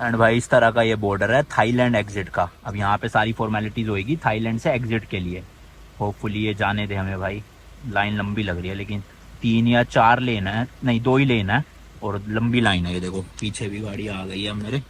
And भाई इस तरह का ये बॉर्डर है थाईलैंड एग्जिट का। अब यहाँ पे सारी फॉर्मेलिटीज होगी थाईलैंड से एग्जिट के लिए। होपफुली ये जाने दे हमें भाई। लाइन लंबी लग रही है लेकिन 3 या 4 लेन है, नहीं 2 ही लेन है और लंबी लाइन है। ये देखो पीछे भी गाड़ी आ गई है मेरे।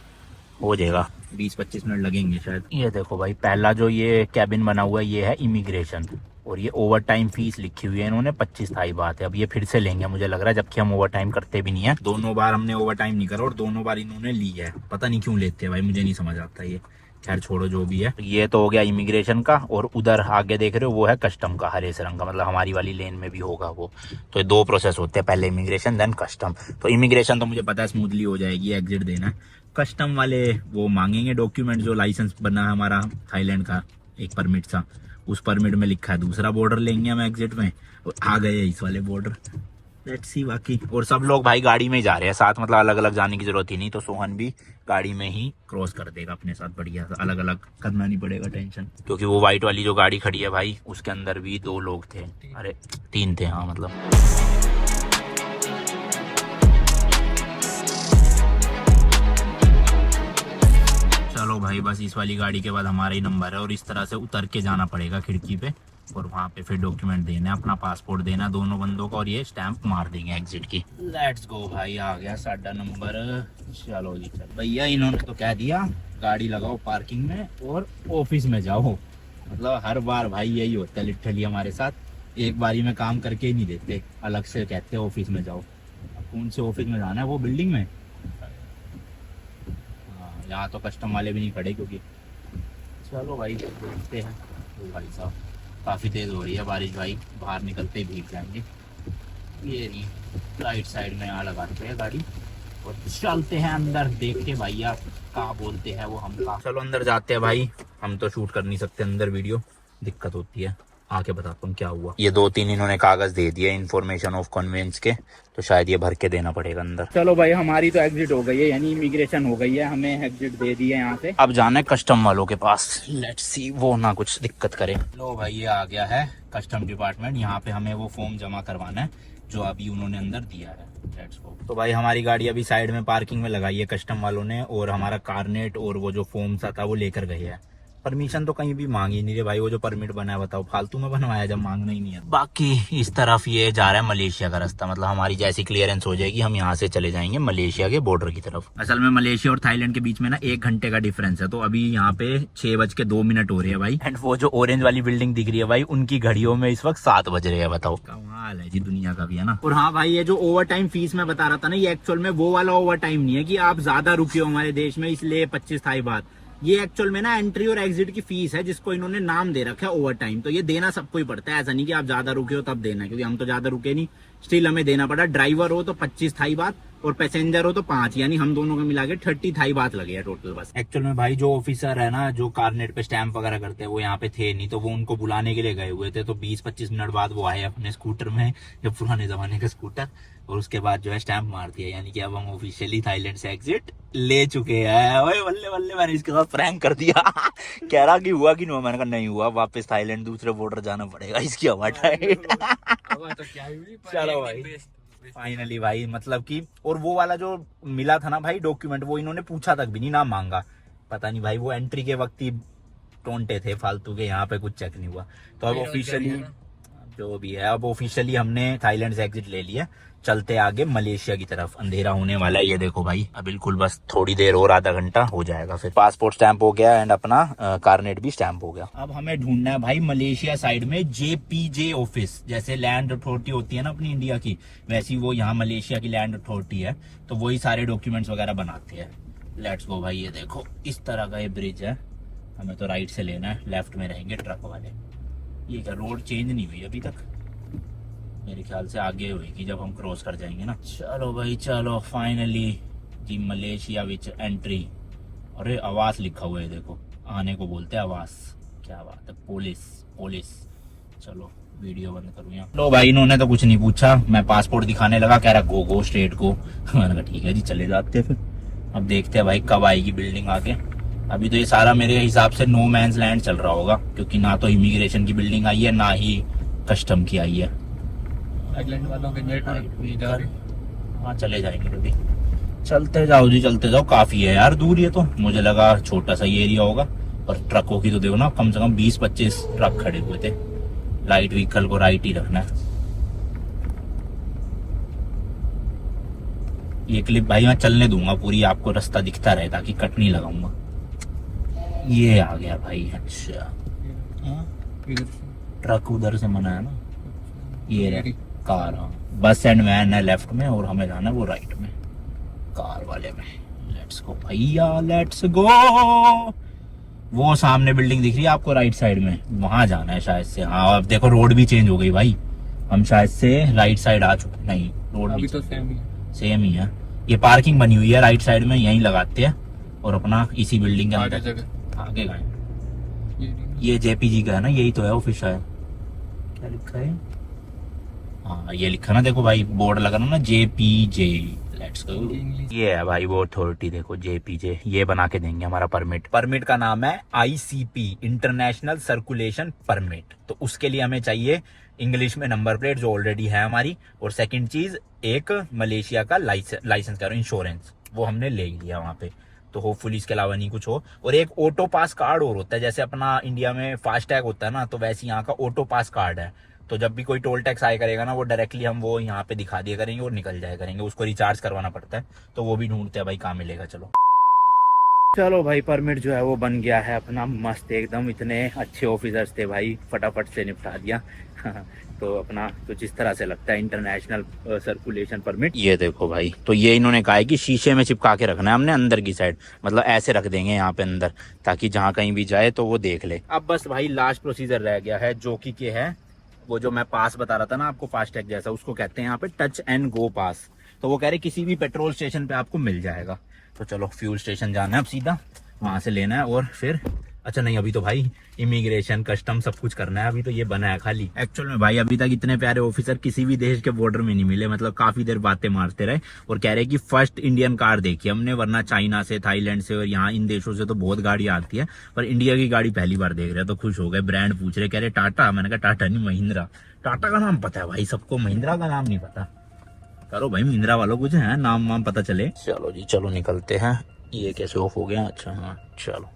हो जाएगा 20-25 मिनट लगेंगे शायद। ये देखो भाई पहला जो ये कैबिन बना हुआ है ये है इमिग्रेशन और ये ओवर टाइम फीस लिखी हुई है इन्होंने 25 था। बात है अब ये फिर से लेंगे मुझे लग रहा है, जबकि हम ओवर टाइम करते भी नहीं है। दोनों बार हमने ओवर टाइम नहीं करा और दोनों बार इन्होंने ली है। पता नहीं क्यों लेते हैं भाई, मुझे नहीं समझ आता ये। खैर छोड़ो जो भी है। ये तो हो गया इमिग्रेशन का और उधर आगे देख रहे हो वो है कस्टम का, हरे से रंग का, मतलब हमारी वाली लेन में भी होगा वो। तो ये 2 प्रोसेस होते हैं, पहले इमिग्रेशन देन कस्टम। तो इमिग्रेशन तो मुझे पता है स्मूथली हो जाएगी, एग्जिट देना है। कस्टम वाले वो मांगेंगे डॉक्यूमेंट, जो लाइसेंस बना है हमारा थाईलैंड का एक परमिट सा, उस परमिट में लिखा है दूसरा बॉर्डर लेंगे हम एग्जिट में। आ गए इस वाले बॉर्डर, लेट्स सी। बाकी और सब लोग भाई गाड़ी में ही जा रहे हैं साथ, मतलब अलग अलग जाने की जरूरत ही नहीं। तो सोहन भी गाड़ी में ही क्रॉस कर देगा अपने साथ, बढ़िया। अलग अलग करना नहीं पड़ेगा टेंशन, क्योंकि वो व्हाइट वाली जो गाड़ी खड़ी है भाई उसके अंदर भी 2 लोग थे, अरे 3 थे हाँ मतलब। चलो भाई बस इस वाली गाड़ी के बाद हमारा ही नंबर है और इस तरह से उतर के जाना पड़ेगा खिड़की पे और वहाँ पे फिर डॉक्यूमेंट देना है, अपना पासपोर्ट देना दोनों बंदों का और ये स्टैंप मार देंगे एग्जिट की। लेट्स गो भाई, आ गया साडा नंबर। चलो जी चल भैया, इन्होंने तो कह दिया गाड़ी लगाओ पार्किंग में और ऑफिस में जाओ। मतलब हर बार भाई यही होता है लिटरली हमारे साथ, एक बारी में काम करके ही नहीं देते, अलग से कहते हैं ऑफिस में जाओ। कौन से ऑफिस में जाना है, वो बिल्डिंग में? यहाँ तो कस्टम वाले भी नहीं खड़े क्योंकि। चलो भाई देखते हैं। तो भाई साहब काफ़ी तेज़ हो रही है बारिश भाई, बाहर निकलते ही भीग जाएंगे। ये नहीं, राइट साइड में यहाँ लगाते हैं गाड़ी और चलते हैं अंदर, देखते भैया क्या बोलते हैं वो हमका। चलो अंदर जाते हैं भाई, हम तो शूट कर नहीं सकते अंदर वीडियो, दिक्कत होती है। आके बताता हूँ क्या हुआ। ये 2-3 इन्होंने कागज दे दिए इन्फॉर्मेशन ऑफ कन्वेंस के, तो शायद ये भर के देना पड़ेगा अंदर। चलो भाई हमारी तो एग्जिट हो गई है, यानी इमिग्रेशन हो गई है, हमें एग्जिट दे दी है यहाँ से। अब जाना है कस्टम वालों के पास, लेट्स सी वो ना कुछ दिक्कत करे। लो भाई ये आ गया है कस्टम डिपार्टमेंट, यहाँ पे हमें वो फॉर्म जमा करवाना है जो अभी उन्होंने अंदर दिया है। Let's go. तो भाई हमारी गाड़ी अभी साइड में पार्किंग में लगाई है कस्टम वालों ने और हमारा कारनेट और वो जो फॉर्म सा था वो लेकर गए हैं। परमिशन तो कहीं भी मांगी नहीं रे भाई, वो जो परमिट बना है बताओ फालतू में बनवाया जब मांगना ही नहीं है। बाकी इस तरफ ये जा रहा है मलेशिया का रास्ता, मतलब हमारी जैसी क्लियरेंस हो जाएगी हम यहाँ से चले जाएंगे मलेशिया के बॉर्डर की तरफ। असल में मलेशिया और थाईलैंड के बीच में ना 1 घंटे का डिफरेंस है, तो अभी यहाँ पे 6:02 हो रहे हैं भाई। एंड वो जो ऑरेंज वाली बिल्डिंग दिख रही है भाई, उनकी घड़ियों में इस वक्त 7 बज रहे हैं, बताओ कमाल है जी दुनिया का भी, है ना। और हाँ भाई ये जो ओवर टाइम फीस मैं बता रहा था ना, ये एक्चुअल में वो वाला ओवर टाइम नहीं है कि आप ज्यादा रुके हो हमारे देश में इसलिए 25 थाई बात। ये एक्चुअल में ना एंट्री और एग्जिट की फीस है जिसको इन्होंने नाम दे रखा है ओवर टाइम। तो ये देना सबको ही पड़ता है, ऐसा नहीं कि आप ज्यादा रुके हो तब देना है, क्योंकि हम तो ज्यादा रुके नहीं, स्टिल हमें देना पड़ा। ड्राइवर हो तो 25 थाई बात और पैसेंजर हो तो 5, यानी हम दोनों को मिला के 30 थाई बात लगे है टोटल बस। एक्चुअल में भाई जो ऑफिसर है ना, जो कारनेट पे स्टैंप वगैरह करते हैं, वो यहाँ पे थे नहीं, तो वो उनको बुलाने के लिए गए हुए थे। तो 20-25 मिनट बाद वो आए अपने स्कूटर में, जो पुराने जमाने का स्कूटर, और उसके बाद जो है स्टैंप मार दिया, यानी कि अब हम ऑफिशियली थाईलैंड से एग्जिट ले चुके हैं। ओए बल्ले बल्ले, मैंने इसके साथ प्रैंक कर दिया। कह रहा कि हुआ कि नहीं हुआ, मैंने कहा नहीं हुआ, वापस थाईलैंड दूसरे बॉर्डर जाना पड़ेगा, इसकी हवा टाइट। चलो भाई फाइनली भाई, मतलब कि और वो वाला जो मिला था ना भाई डॉक्यूमेंट, वो इन्होंने पूछा तक भी नहीं, ना मांगा। पता नहीं भाई वो एंट्री के वक्त ही टोंटे थे फालतू के, यहाँ पे कुछ चेक नहीं हुआ। तो अब ऑफिशियली जो भी है, अब ऑफिशियली हमने थाईलैंड से एग्जिट ले लिया, चलते आगे मलेशिया की तरफ। अंधेरा होने वाला है, ये देखो भाई, अब बिल्कुल बस थोड़ी देर और, आधा घंटा हो जाएगा, फिर पासपोर्ट स्टैंप हो गया एंड अपना कारनेट भी स्टैंप हो गया। अब हमें ढूंढना है भाई मलेशिया साइड में JPJ ऑफिस, जैसे लैंड अथॉरिटी होती है ना अपनी इंडिया की, वैसी वो यहाँ मलेशिया की लैंड अथॉरिटी है, तो वही सारे डॉक्यूमेंट्स वगैरह बनाते हैं। लेट्स गो भाई, ये देखो इस तरह का ये ब्रिज है, हमें तो राइट से लेना है, लेफ्ट में रहेंगे ट्रक वाले। ये क्या रोड चेंज नहीं हुई अभी तक, मेरे ख्याल से आगे होगी जब हम क्रॉस कर जाएंगे ना। चलो भाई चलो, फाइनली जी मलेशिया विच एंट्री। अरे आवास लिखा हुआ है देखो, आने को बोलते हैं आवास, क्या बात है, पुलिस पुलिस। चलो वीडियो बंद करूँ यहाँ। लो भाई इन्होंने तो कुछ नहीं पूछा, मैं पासपोर्ट दिखाने लगा, कह रहा गो गो स्ट्रेट गो। मैंने कहा ठीक है जी चले जाते हैं। फिर अब देखते हैं भाई कब आएगी बिल्डिंग आके। अभी तो ये सारा मेरे हिसाब से नो मैंस लैंड चल रहा होगा, क्योंकि ना तो इमिग्रेशन की बिल्डिंग आई है ना ही कस्टम की आई है। थाईलैंड वालों के नेटवर्क इधर, हाँ चले जाएंगे कभी। चलते जाओ जी, चलते जाओ। काफी है यार दूर, ये तो मुझे लगा छोटा सा ही एरिया होगा। और ट्रकों की तो देखो ना, कम से कम 20-25 ट्रक खड़े हुए थे। लाइट व्हीकल को राइट ही रखना है। ये क्लिप भाई मैं चलने दूंगा पूरी, आपको रास्ता दिखता रहे ताकि कट नहीं लगाऊंगा। ये आ गया भाई। अच्छा ट्रक उधर से मना है ना, ये कार। हाँ बस एंड वैन है लेफ्ट में और हमें जाना है वो राइट में, कार वाले में। लेट्स गो भैया, लेट्स गो। वो सामने बिल्डिंग दिख रही है आपको राइट साइड में, वहां जाना है शायद से। हाँ अब देखो रोड भी चेंज हो गई भाई, हम शायद से राइट साइड आ चुके। नहीं रोड अभी भी तो सेम ही है। ये पार्किंग बनी हुई है राइट साइड में, यहीं लगाते हैं और अपना इसी बिल्डिंग के आगे अंदर जगह आगे गए। ये जेपीजी का है ना, यही तो है ऑफिस शायद। क्या लिखा है? हाँ ये लिखा ना, देखो भाई बोर्ड लगा ना जेपीजे। Let's go. ये है भाई वो अथॉरिटी, देखो जेपीजे। ये बना के देंगे हमारा परमिट। परमिट का नाम है आईसीपी, इंटरनेशनल सर्कुलेशन परमिट। तो उसके लिए हमें चाहिए इंग्लिश में नंबर प्लेट जो ऑलरेडी है हमारी, और सेकंड चीज एक मलेशिया का लाइसेंस करो, इंश्योरेंस, वो हमने ले लिया वहां पे। तो होपफुली इसके अलावा नहीं कुछ हो। और एक ऑटो पास कार्ड और होता है, जैसे अपना इंडिया में फास्ट टैग होता है ना, तो वैसे यहाँ का ऑटो पास कार्ड है। तो जब भी कोई टोल टैक्स आया करेगा ना, वो डायरेक्टली हम वो यहाँ पे दिखा दिया करेंगे और निकल जाया करेंगे। उसको रिचार्ज करवाना पड़ता है, तो वो भी ढूंढते हैं भाई कहाँ मिलेगा। चलो चलो भाई, परमिट जो है वो बन गया है अपना, मस्त एकदम। इतने अच्छे ऑफिसर्स थे भाई, फटाफट से निपटा दिया। तो अपना कुछ इस तरह से लगता है इंटरनेशनल सर्कुलेशन परमिट। ये देखो भाई, तो ये इन्होंने कहा है कि शीशे में चिपका के रखना है हमने अंदर की साइड, मतलब ऐसे रख देंगे यहाँ पे अंदर, ताकि जहाँ कहीं भी जाए तो वो देख ले। अब बस भाई लास्ट प्रोसीजर रह गया है, जो कि है वो जो मैं पास बता रहा था ना आपको, फास्टैग जैसा, उसको कहते हैं यहाँ पे टच एंड गो पास। तो वो कह रहे किसी भी पेट्रोल स्टेशन पे आपको मिल जाएगा। तो चलो फ्यूल स्टेशन जाना है अब सीधा, वहां से लेना है और फिर। अच्छा नहीं, अभी तो भाई इमिग्रेशन कस्टम सब कुछ करना है, अभी तो ये बना है खाली। एक्चुअल में भाई अभी तक इतने प्यारे ऑफिसर किसी भी देश के बॉर्डर में नहीं मिले, मतलब काफी देर बातें मारते रहे और कह रहे कि फर्स्ट इंडियन कार देखी हमने, वरना चाइना से, थाईलैंड से और यहाँ इन देशों से तो बहुत गाड़ी आती है, पर इंडिया की गाड़ी पहली बार देख रहे हैं। तो खुश हो गए। ब्रांड पूछ रहे, कह रहे टाटा। मैंने कहा टाटा नहीं, महिंद्रा। टाटा का नाम पता है भाई सबको, महिंद्रा का नाम नहीं पता। करो भाई महिंद्रा वालों, कुछ है नाम वाम पता चले। चलो जी चलो निकलते हैं। ये कैसे ऑफ हो गया? अच्छा हाँ चलो।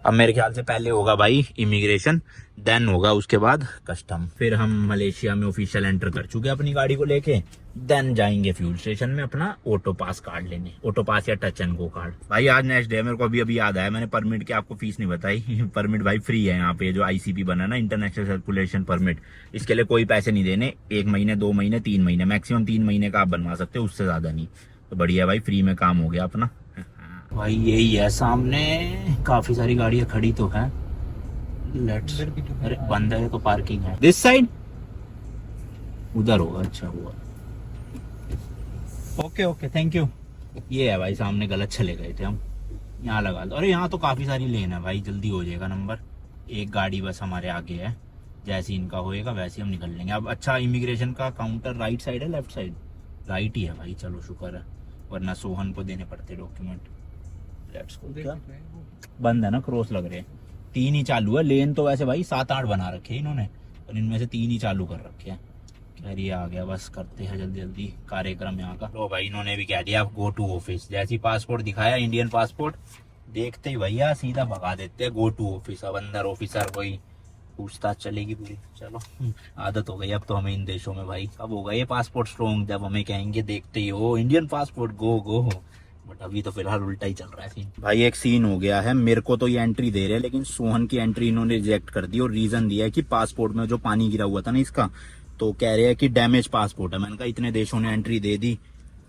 अब मेरे ख्याल से पहले होगा भाई इमिग्रेशन, देन होगा उसके बाद कस्टम। फिर हम मलेशिया में ऑफिशियल एंटर कर चुके अपनी गाड़ी को लेके, देन जाएंगे फ्यूल स्टेशन में अपना ऑटो पास कार्ड लेने, ऑटो पास या टच एंड गो कार्ड। भाई आज नेक्स्ट डे, मेरे को अभी याद आया, मैंने परमिट की आपको फीस नहीं बताई। परमिट भाई फ्री है यहाँ पे, जो आईसीपी बना ना, इंटरनेशनल सर्कुलेशन परमिट, इसके लिए कोई पैसे नहीं देने। 1 महीने 2 महीने 3 महीने, मैक्सिमम 3 महीने का आप बनवा सकते हो, उससे ज्यादा नहीं। तो बढ़िया भाई, फ्री में काम हो गया अपना। भाई यही है सामने, काफी सारी गाड़ियां खड़ी तो हैं। लेट्स, अरे बंद है तो पार्किंग है दिस साइड, उधर होगा। अच्छा हुआ, ओके ओके थैंक यू। ये है भाई सामने, गलत चले गए थे हम, यहाँ लगा दो। अरे यहाँ तो काफी सारी लेन है भाई, जल्दी हो जाएगा नंबर। एक गाड़ी बस हमारे आगे है, जैसे इनका होएगा वैसे हम निकल लेंगे। अब अच्छा इमिग्रेशन का काउंटर राइट साइड है लेफ्ट साइड? राइट ही है भाई, चलो शुक्र है, वरना सोहन को देने पड़ते डॉक्यूमेंट। क्या बंद है ना, क्रॉस लग रहे हैं। 3 ही चालू है लेन तो, वैसे भाई 7-8 बना रखे हैं इन्होंने, और इनमें से 3 ही चालू कर रखे हैं। खैर ये आ गया, बस करते हैं जल्दी जल्दी कार्यक्रम यहाँ का। तो भाई इन्होंने भी कह दिया आप गो टू ऑफिस, जैसी पासपोर्ट दिखाया इंडियन पासपोर्ट, देखते ही भैया सीधा भगा देते हैं गो टू ऑफिस। अब अंदर ऑफिसर कोई पूछताछ चलेगी पूरी। चलो आदत हो गई अब तो हमें इन देशों में भाई। अब होगा ये पासपोर्ट स्ट्रॉन्ग, जब हमें कहेंगे देखते ही हो इंडियन पासपोर्ट गो गो हो। बट अभी तो फिलहाल उल्टा ही चल रहा है सीन। भाई एक सीन हो गया है, मेरे को तो ये एंट्री दे रहे हैं, लेकिन सोहन की एंट्री इन्होंने रिजेक्ट कर दी, और रीजन दिया है कि पासपोर्ट में जो पानी गिरा हुआ था ना इसका, तो कह रहे हैं कि डैमेज पासपोर्ट है। मैंने कहा इतने देशों ने एंट्री दे दी,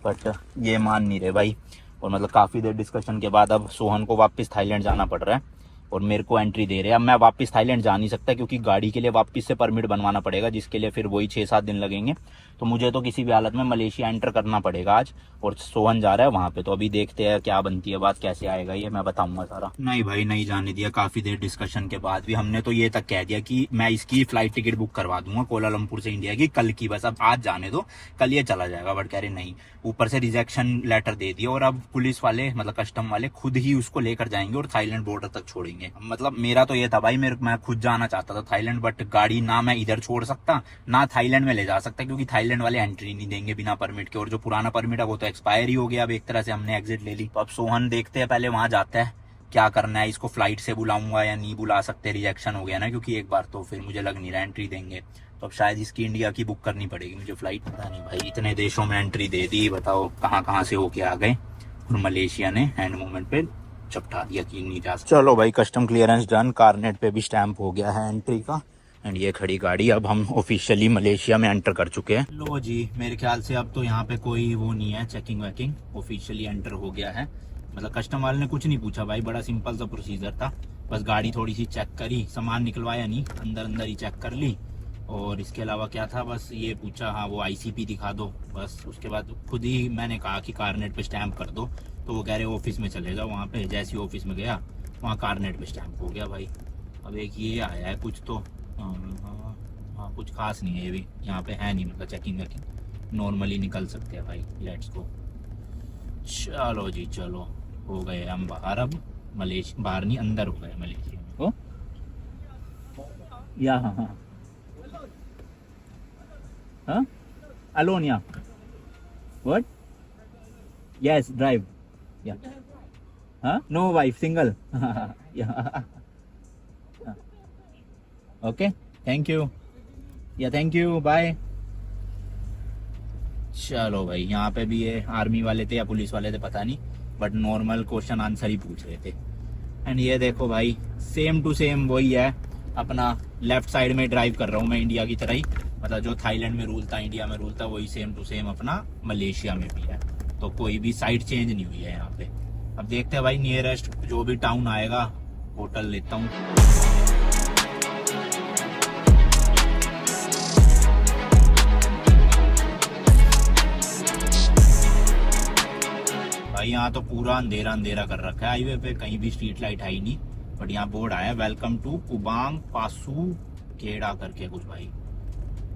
बट ये मान नहीं रहे भाई। और मतलब काफी देर डिस्कशन के बाद अब सोहन को वापस थाईलैंड जाना पड़ रहा है और मेरे को एंट्री दे रहे हैं। अब मैं वापस थाईलैंड जा नहीं सकता, क्योंकि गाड़ी के लिए वापस से परमिट बनवाना पड़ेगा, जिसके लिए फिर वही 6-7 दिन लगेंगे। तो मुझे तो किसी भी हालत में मलेशिया एंटर करना पड़ेगा आज, और सोहन जा रहा है वहां पे। तो अभी देखते हैं क्या बनती है बात, कैसे आएगा ये मैं बताऊंगा सारा। नहीं भाई नहीं जाने दिया, काफी देर डिस्कशन के बाद भी। हमने तो ये तक कह दिया कि मैं इसकी फ्लाइट टिकट बुक करवा दूंगा कोलालमपुर से इंडिया की, कल की, बस अब आज जाने दो, कल ये चला जाएगा। बट कह रहे नहीं, ऊपर से रिजेक्शन लेटर दे दिया, और अब पुलिस वाले मतलब कस्टम वाले खुद ही उसको लेकर जाएंगे और थाईलैंड बॉर्डर तक छोड़ेंगे। देंगे। मतलब मेरा तो ये था भाई, मैं खुद जाना चाहता था थाईलैंड, बट गाड़ी ना मैं इधर छोड़ सकता ना थाईलैंड में ले जा सकता, क्योंकि थाईलैंड वाले एंट्री नहीं देंगे बिना परमिट के, और जो पुराना परमिट है वो तो एक्सपायर ही हो गया। अब एक तरह से हमने एग्जिट ले ली। तो अब सोहन देखते हैं, पहले वहां जाता है क्या करना है, इसको फ्लाइट से बुलाऊंगा या नहीं बुला सकते, रिजेक्शन हो गया ना क्योंकि एक बार, तो फिर मुझे लग नहीं रहा एंट्री देंगे। तो अब शायद इसकी इंडिया की बुक करनी पड़ेगी मुझे फ्लाइट। पता नहीं भाई, इतने देशों में एंट्री दे दी, बताओ कहाँ कहाँ से होके आ गए, और मलेशिया ने हैंड मूवमेंट पे चपटा दिया कि नहीं जा सकता। चलो भाई, कस्टम क्लियरेंस डन, कारनेट पे भी स्टैंप हो गया है एंट्री का, एंड ये खड़ी गाड़ी। अब हम ऑफिशियली मलेशिया में एंटर कर चुके हैं। लो जी, मेरे ख्याल से अब तो यहाँ पे कोई वो नहीं है, चेकिंग वैकिंग, ऑफिशियली एंटर हो गया है। मतलब कस्टम वाले ने कुछ नहीं पूछा भाई, बड़ा सिंपल सा प्रोसीजर था, बस गाड़ी थोड़ी सी चेक करी, सामान निकलवाया नहीं, अंदर ही चेक कर ली, और इसके अलावा क्या था, बस ये पूछा हाँ वो आईसीपी दिखा दो, बस। उसके बाद खुद ही मैंने कहा कि कारनेट पे स्टैंप कर दो, तो वो कह रहे ऑफिस में चलेगा। वहाँ पे जैसे ऑफिस में गया, वहाँ कारनेट पे स्टैंप हो गया भाई। अब एक ये आया है कुछ तो, हाँ कुछ खास नहीं है ये भी, यहाँ पे है नहीं, मतलब चेकिंग वैकिंग, नॉर्मली निकल सकते हैं भाई। लेट्स गो, चलो जी चलो, हो गए हम बाहर। अब मलेशिया, बाहर नहीं अंदर हो गए मलेशिया में। ओ या हाँ हाँ हाँ, alone yeah, what, yes drive, yeah, huh, no wife, single. Yeah, okay, thank you, yeah thank you, bye। चलो भाई, यहाँ पे भी ये आर्मी वाले थे या पुलिस वाले थे पता नहीं, बट नॉर्मल क्वेश्चन आंसर ही पूछ रहे थे। एंड ये देखो भाई, सेम टू सेम वही है अपना, लेफ्ट साइड में ड्राइव कर रहा हूँ मैं इंडिया की तरह ही, मतलब जो थाईलैंड में रूल था, इंडिया में रूल था, वही सेम टू सेम अपना मलेशिया में भी है। तो कोई भी साइड चेंज नहीं हुई है यहाँ पे। अब देखते हैं भाई, नियरेस्ट जो भी टाउन आएगा होटल लेता हूँ। भाई यहाँ तो पूरा अंधेरा अंधेरा कर रखा है, हाईवे पे कहीं भी स्ट्रीट लाइट है ही नहीं, बट यहाँ बोर्ड आया वेलकम टू कुबांग पासू केड़ा करके कुछ भाई।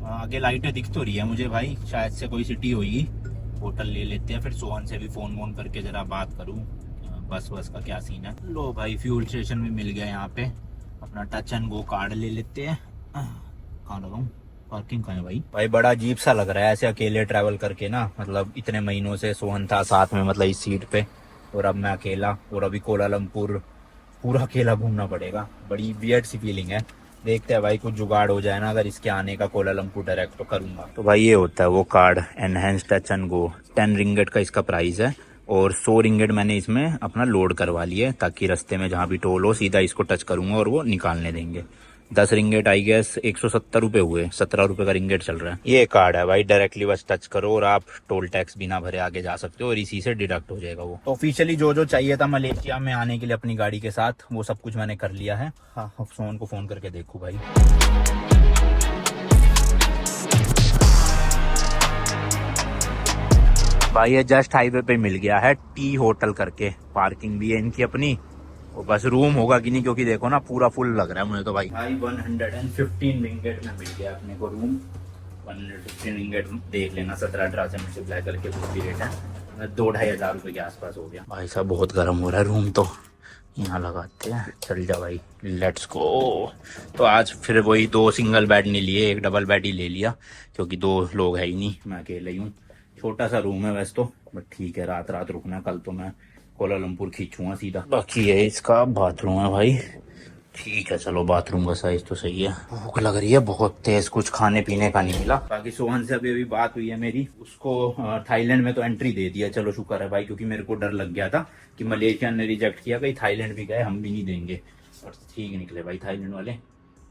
आगे लाइटें दिख तो रही है मुझे भाई, शायद से कोई सिटी होगी। होटल ले लेते हैं, फिर सोहन से भी फोन वोन करके जरा बात करूं, बस का क्या सीन है। लो भाई, फ्यूल स्टेशन भी मिल गया यहाँ पे, अपना टच एंड गो कार्ड ले लेते हैं। कहाँ लगाऊं, पार्किंग कहाँ है भाई? बड़ा अजीब सा लग रहा है ऐसे अकेले ट्रैवल करके ना, मतलब इतने महीनों से सोहन था साथ में, मतलब इस सीट पे, और अब मैं अकेला, और अभी कोलालमपुर पूरा अकेला घूमना पड़ेगा। बड़ी वियर्ड सी फीलिंग है। देखते हैं भाई, कुछ जुगाड़ हो जाए ना अगर इसके आने का कोलालमपुर डायरेक्ट, तो करूंगा। तो भाई ये होता है वो card, enhance touch and go. 10 ringgit का इसका प्राइस है, और 100 रिंगेट मैंने इसमें अपना लोड करवा लिया है, ताकि रास्ते में जहाँ भी टोल हो सीधा इसको टच करूंगा और वो निकालने देंगे। 10 रिंगेट आई गेस 170 रुपये हुए, 17 रुपये का रिंगेट चल रहा है। ये कार्ड है भाई, डायरेक्टली बस टच करो और आप टोल टैक्स बिना भरे आगे जा सकते हो, और इसी से डिडक्ट हो जाएगा वो। तो ऑफिशियली जो जो चाहिए था मलेशिया में आने के लिए अपनी गाड़ी के साथ, वो सब कुछ मैंने कर लिया है। हाँ, सोहन को फोन करके देखूँ भाई। भाई ये जस्ट हाईवे पे मिल गया है, टी होटल करके, पार्किंग भी है इनकी अपनी, और बस रूम होगा कि नहीं, क्योंकि देखो ना पूरा फुल लग रहा है मुझे तो भाई। 115 रिंगेट में मिल गया अपने को रूम। 115 रिंगेट देख लेना, 17-18 से मल्टीप्लाई करके कुछ भी रेट है, 2-2.5 हज़ार रुपये के आसपास हो गया। भाई साहब बहुत गर्म हो रहा है रूम, तो यहाँ लगाते हैं। चल जा भाई, लेट्स गो। तो आज फिर वही 2 सिंगल बेड नहीं लिए, 1 डबल बेड ही ले लिया, क्योंकि 2 लोग है ही नहीं, मैं अकेले ही हूँ। छोटा सा रूम है वैसे तो, बट ठीक है, रात रात रुकना, कल तो मैं कोलालमपुर खींचूंगा सीधा। बाकी है इसका बाथरूम है भाई, ठीक है चलो, बाथरूम का साइज तो सही है। भूख लग रही है बहुत तेज, कुछ खाने पीने का नहीं मिला। बाकी सोहन से अभी बात हुई है मेरी, उसको थाईलैंड में तो एंट्री दे दिया, चलो शुक्र है भाई, क्योंकि मेरे को डर लग गया था कि मलेशिया ने रिजेक्ट किया, कहीं थाईलैंड भी गए हम भी नहीं देंगे, और ठीक निकले भाई थाईलैंड वाले,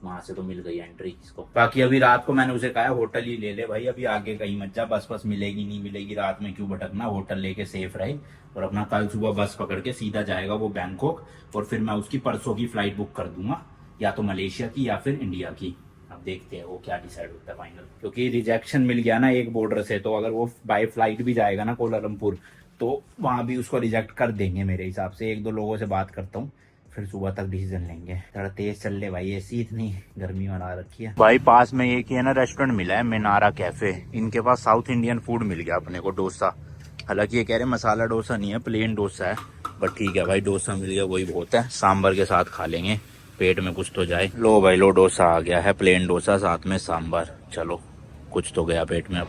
वहां से तो मिल गई एंट्री इसको। बाकी अभी रात को मैंने उसे कहा होटल ही ले ले भाई, अभी आगे कहीं मत जा, बस मिलेगी नहीं मिलेगी, रात में क्यों भटकना, होटल लेके सेफ रहे, और अपना कल सुबह बस पकड़ के सीधा जाएगा वो बैंकॉक, और फिर मैं उसकी परसों की फ्लाइट बुक कर दूंगा, या तो मलेशिया की या फिर इंडिया की। अब देखते हैं वो क्या डिसाइड होता है फाइनल, क्योंकि रिजेक्शन मिल गया ना एक बॉर्डर से, तो अगर वो बाय फ्लाइट भी जाएगा ना कोलालमपुर, तो वहां भी उसको रिजेक्ट कर देंगे मेरे हिसाब से। 1-2 लोगों से बात करता हूँ, फिर सुबह तक डिसीजन लेंगे। थोड़ा तेज चल ले भाई, ऐसी इतनी गर्मी बना रखी है भाई। पास में एक ही है ना रेस्टोरेंट मिला है, मिनारा कैफे, इनके पास साउथ इंडियन फूड मिल गया अपने को, डोसा। हालांकि ये कह रहे मसाला डोसा नहीं है, प्लेन डोसा है, बट ठीक है भाई, डोसा मिल गया वही बहुत है, सांभर के साथ खा लेंगे, पेट में कुछ तो जाए। लो भाई लो, डोसा आ गया है, प्लेन डोसा साथ में सांभर। चलो कुछ तो गया पेट में अब।